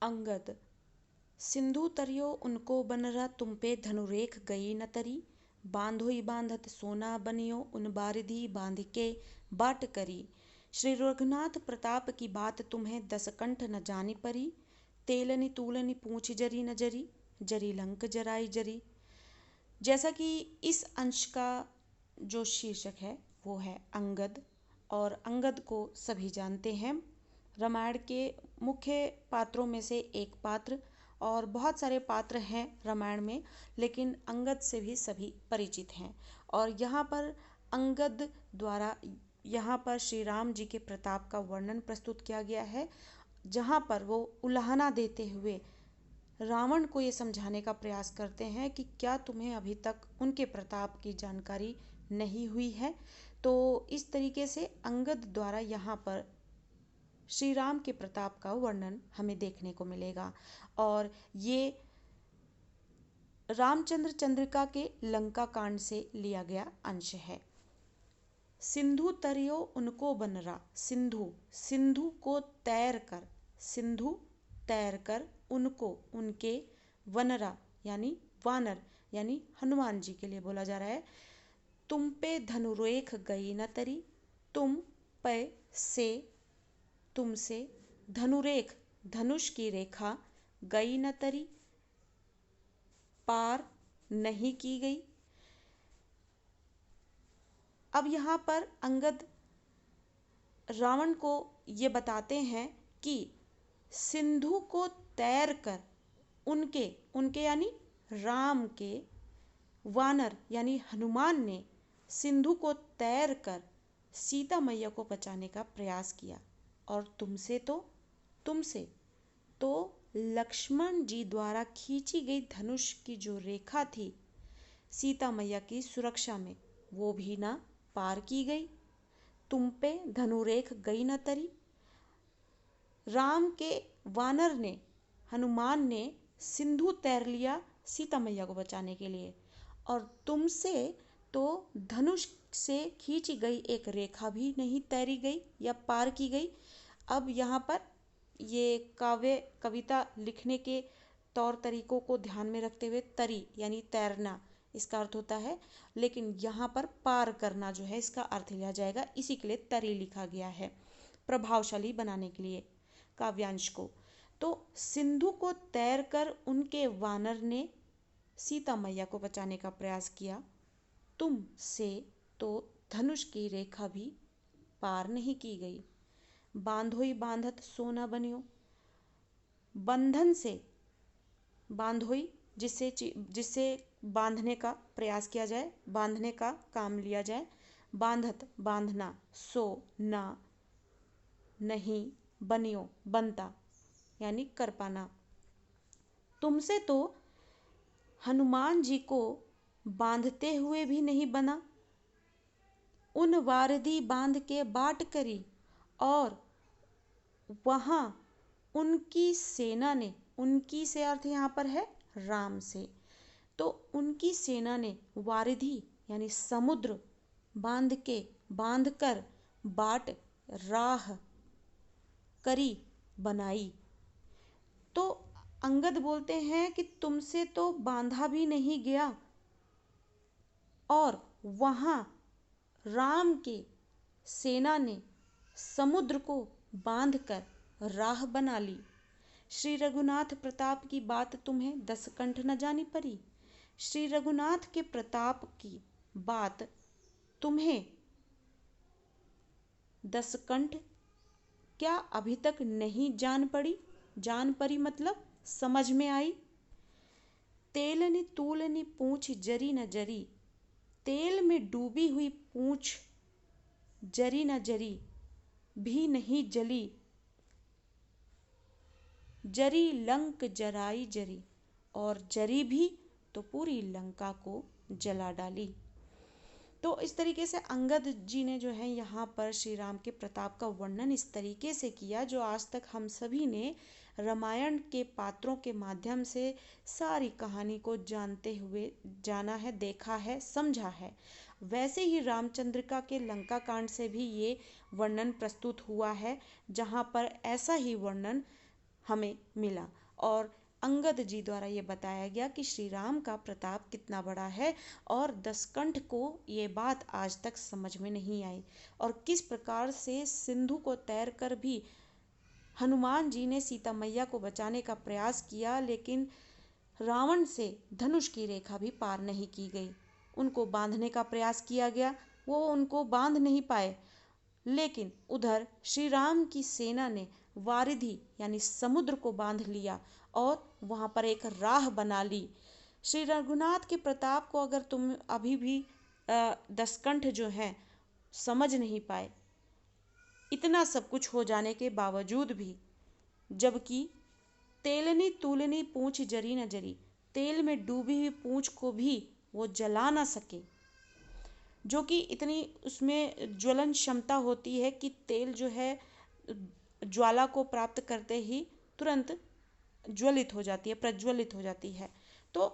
अंगद। सिंधु तरियो उनको बनरा तुम पे धनुरेख गई न तरी। बांधोई बांधत सोना बनियो उन बारिधि बांध के बाट करी। श्री रघुनाथ प्रताप की बात तुम्हें दस कंठ न जानी परी। तेलनी तूलनी पूछ जरी न जरी, जरी लंक जराई जरी। जैसा कि इस अंश का जो शीर्षक है वो है अंगद, और अंगद को सभी जानते हैं। रामायण के मुख्य पात्रों में से एक पात्र, और बहुत सारे पात्र हैं रामायण में, लेकिन अंगद से भी सभी परिचित हैं। और यहाँ पर अंगद द्वारा यहाँ पर श्री राम जी के प्रताप का वर्णन प्रस्तुत किया गया है, जहाँ पर वो उलाहना देते हुए रावण को ये समझाने का प्रयास करते हैं कि क्या तुम्हें अभी तक उनके प्रताप की जानकारी नहीं हुई है। तो इस तरीके से अंगद द्वारा यहाँ पर श्री राम के प्रताप का वर्णन हमें देखने को मिलेगा। और ये रामचंद्र चंद्रिका के लंका कांड से लिया गया अंश है। सिंधु तरियो उनको बनरा। सिंधु, सिंधु को तैर कर, सिंधु तैर कर, उनको उनके, वनरा यानी वानर, यानी हनुमान जी के लिए बोला जा रहा है। तुम पे धनुरेख गई न तरी। तुम पे से, तुमसे, धनुरेख धनुष की रेखा, गई न तरी पार नहीं की गई। अब यहाँ पर अंगद रावण को ये बताते हैं कि सिंधु को तैर कर उनके, उनके यानी राम के, वानर यानी हनुमान ने सिंधु को तैर कर सीता मैया को बचाने का प्रयास किया। और तुमसे तो, तुमसे तो लक्ष्मण जी द्वारा खींची गई धनुष की जो रेखा थी सीता मैया की सुरक्षा में, वो भी ना पार की गई। तुम पे धनुरेख गई न तरी। राम के वानर ने, हनुमान ने सिंधु तैर लिया सीता मैया को बचाने के लिए, और तुमसे तो धनुष से खींची गई एक रेखा भी नहीं तैरी गई या पार की गई। अब यहाँ पर ये काव्य कविता लिखने के तौर तरीकों को ध्यान में रखते हुए तरी यानी तैरना इसका अर्थ होता है, लेकिन यहाँ पर पार करना जो है इसका अर्थ लिया जाएगा, इसी के लिए तरी लिखा गया है प्रभावशाली बनाने के लिए काव्यांश को। तो सिंधु को तैर कर उनके वानर ने सीता मैया को बचाने का प्रयास किया। तुम से तो धनुष की रेखा भी पार नहीं की गई। बांधोई बांधत सोना बनियो। बंधन से, बांधोई जिससे जिससे बांधने का प्रयास किया जाए, बांधने का काम लिया जाए। बांधत बांधना, सो ना, नहीं, बनियो बनता यानी कर पाना। तुमसे तो हनुमान जी को बांधते हुए भी नहीं बना। उन वारदी बांध के बाट करी, और वहाँ उनकी सेना ने, उनकी से अर्थ यहाँ पर है राम से, तो उनकी सेना ने वारिधि यानी समुद्र बांध के, बांध कर, बाट राह करी बनाई। तो अंगद बोलते हैं कि तुमसे तो बांधा भी नहीं गया, और वहाँ राम के सेना ने समुद्र को बांधकर राह बना ली। श्री रघुनाथ प्रताप की बात तुम्हें दस कंठ न जानी परी। श्री रघुनाथ के प्रताप की बात तुम्हें दस कंठ क्या अभी तक नहीं जान पड़ी, जान परी मतलब समझ में आई। तेलनी तूलनी पूंछ जरी न जरी। तेल में डूबी हुई पूंछ जरी न जरी भी नहीं जली। जरी लंक जराई जरी, और जरी भी तो पूरी लंका को जला डाली। तो इस तरीके से अंगद जी ने जो है यहाँ पर श्री राम के प्रताप का वर्णन इस तरीके से किया, जो आज तक हम सभी ने रामायण के पात्रों के माध्यम से सारी कहानी को जानते हुए जाना है, देखा है, समझा है। वैसे ही रामचंद्रिका के लंका कांड से भी ये वर्णन प्रस्तुत हुआ है, जहाँ पर ऐसा ही वर्णन हमें मिला। और अंगद जी द्वारा ये बताया गया कि श्री राम का प्रताप कितना बड़ा है और दसकंठ को ये बात आज तक समझ में नहीं आई, और किस प्रकार से सिंधु को तैर कर भी हनुमान जी ने सीता मैया को बचाने का प्रयास किया, लेकिन रावण से धनुष की रेखा भी पार नहीं की गई। उनको बांधने का प्रयास किया गया, वो उनको बांध नहीं पाए, लेकिन उधर श्री राम की सेना ने वारिधि यानी समुद्र को बांध लिया और वहां पर एक राह बना ली। श्री रघुनाथ के प्रताप को अगर तुम अभी भी दसकंठ जो है समझ नहीं पाए, इतना सब कुछ हो जाने के बावजूद भी, जबकि तेलनी तूलनी पूंछ जरी न जरी, तेल में डूबी हुई पूंछ को भी वो जला ना सके, जो कि इतनी उसमें ज्वलन क्षमता होती है कि तेल जो है ज्वाला को प्राप्त करते ही तुरंत ज्वलित हो जाती है, प्रज्वलित हो जाती है। तो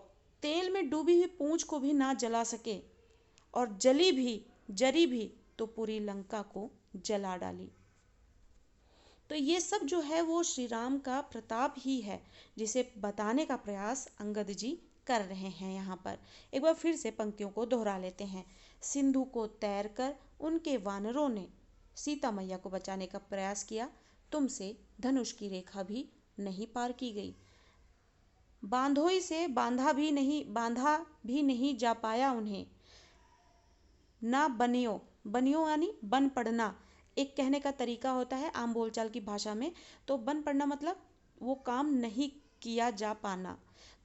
तेल में डूबी हुई पूंछ को भी ना जला सके और जरी भी तो पूरी लंका को जला डाली। तो ये सब जो है वो श्री राम का प्रताप ही है, जिसे बताने का प्रयास अंगद जी कर रहे हैं। यहाँ पर एक बार फिर से पंक्तियों को दोहरा लेते हैं। सिंधु को तैर कर उनके वानरों ने सीता मैया को बचाने का प्रयास किया, तुमसे धनुष की रेखा भी नहीं पार की गई। बांधोई से बांधा भी नहीं जा पाया उन्हें, ना बनियो, बनियो यानी बन पड़ना एक कहने का तरीका होता है आम बोलचाल की भाषा में। तो बन पड़ना मतलब वो काम नहीं किया जा पाना।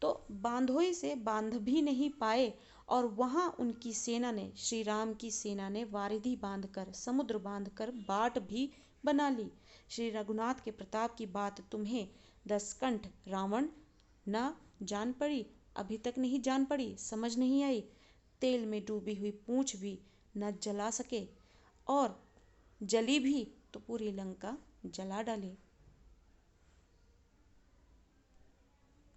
तो बांधोई से बांध भी नहीं पाए और वहां उनकी सेना ने, श्री राम की सेना ने वारिधि बांधकर, समुद्र बांधकर बाट भी बना ली। श्री रघुनाथ के प्रताप की बात तुम्हें दसकंठ रावण न जान पड़ी, अभी तक नहीं जान पड़ी, समझ नहीं आई। तेल में डूबी हुई पूंछ भी न जला सके और जली भी तो पूरी लंका जला डाली।